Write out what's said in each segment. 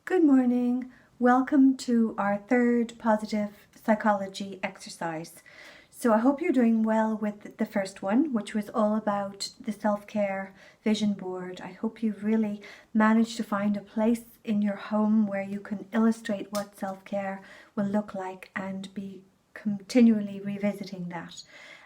Good morning. Welcome to our third positive psychology exercise. So I hope you're doing well with the first one, which was all about the self-care vision board. I hope you've really managed to find a place in your home where you can illustrate what self-care will look like and be continually revisiting that.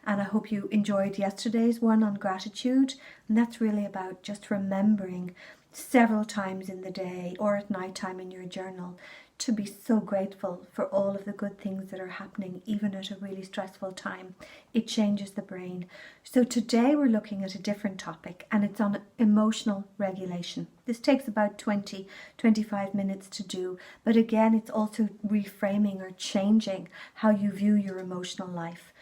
And I hope you enjoyed yesterday's one on gratitude. And that's really about just remembering several times in the day or at night time in your journal to be so grateful for all of the good things that are happening, even at a really stressful time. It changes the brain. So today we're looking at a different topic, and it's on emotional regulation. This takes about 20-25 minutes to do, but again, it's also reframing or changing how you view your emotional life.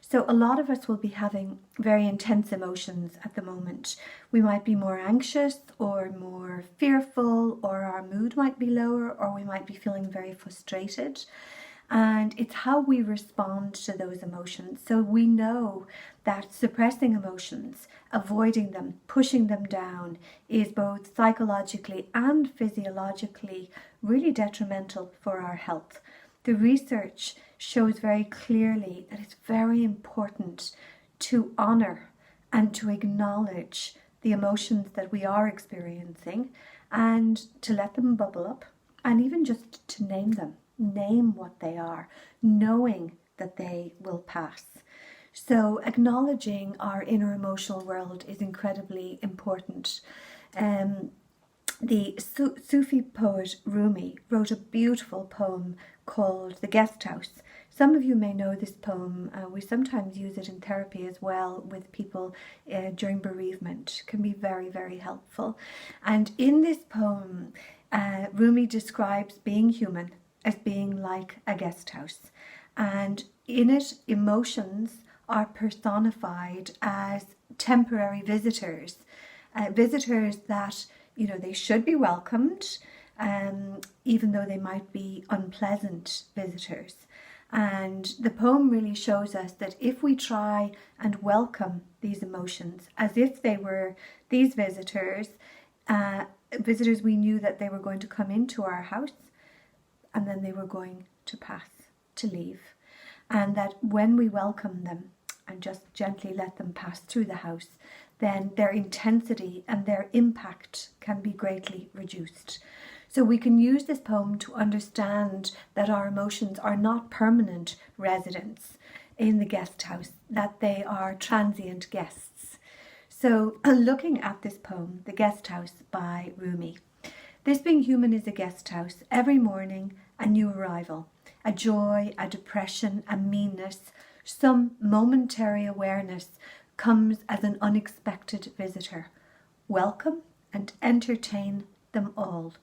So a lot of us will be having very intense emotions at the moment. We might be more anxious or more fearful, or our mood might be lower, or we might be feeling very frustrated. And it's how we respond to those emotions. So we know that suppressing emotions, avoiding them, pushing them down is both psychologically and physiologically really detrimental for our health. The research shows very clearly that it's very important to honor and to acknowledge the emotions that we are experiencing and to let them bubble up, and even just to name them, name what they are, knowing that they will pass. So acknowledging our inner emotional world is incredibly important. The Sufi poet Rumi wrote a beautiful poem called The Guest House. Some of you may know this poem. We sometimes use it in therapy as well with people during bereavement. It can be very, very helpful. And in this poem, Rumi describes being human as being like a guest house. And in it, emotions are personified as temporary visitors. Visitors that, they should be welcomed, even though they might be unpleasant visitors. And the poem really shows us that if we try and welcome these emotions as if they were these visitors we knew that they were going to come into our house and then they were going to pass, to leave. And that when we welcome them and just gently let them pass through the house, then their intensity and their impact can be greatly reduced. So we can use this poem to understand that our emotions are not permanent residents in the guest house, that they are transient guests. So looking at this poem, The Guest House by Rumi, this being human is a guest house. Every morning, a new arrival, a joy, a depression, a meanness, some momentary awareness comes as an unexpected visitor. Welcome and entertain them all.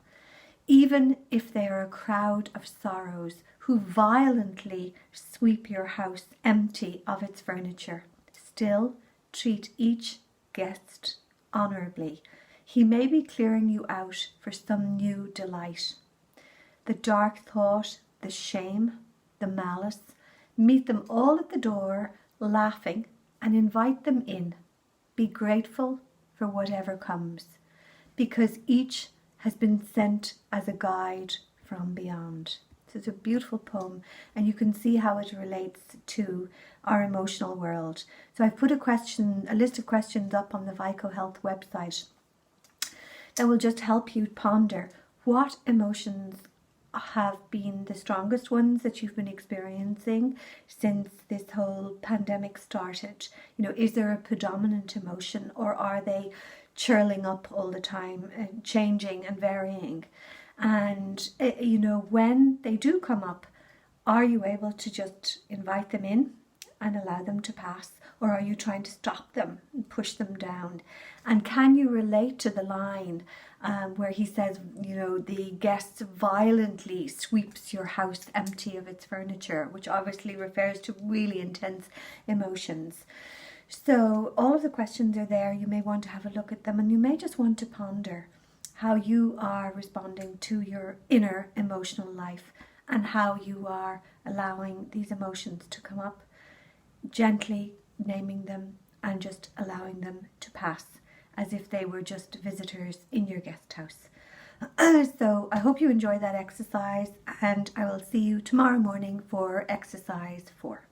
Even if they are a crowd of sorrows who violently sweep your house empty of its furniture, still treat each guest honourably. He may be clearing you out for some new delight. The dark thought, the shame, the malice, meet them all at the door, laughing, and invite them in. Be grateful for whatever comes, because each has been sent as a guide from beyond. So it's a beautiful poem, and you can see how it relates to our emotional world. So I've put a list of questions up on the Vico Health website that will just help you ponder what emotions have been the strongest ones that you've been experiencing since this whole pandemic started. Is there a predominant emotion, or are they churling up all the time and changing and varying? And when they do come up, are you able to just invite them in and allow them to pass, or are you trying to stop them and push them down? And can you relate to the line where he says, the guest violently sweeps your house empty of its furniture, which obviously refers to really intense emotions. So all of the questions are there. You may want to have a look at them, and you may just want to ponder how you are responding to your inner emotional life and how you are allowing these emotions to come up, gently naming them and just allowing them to pass as if they were just visitors in your guest house. So I hope you enjoy that exercise, and I will see you tomorrow morning for exercise 4.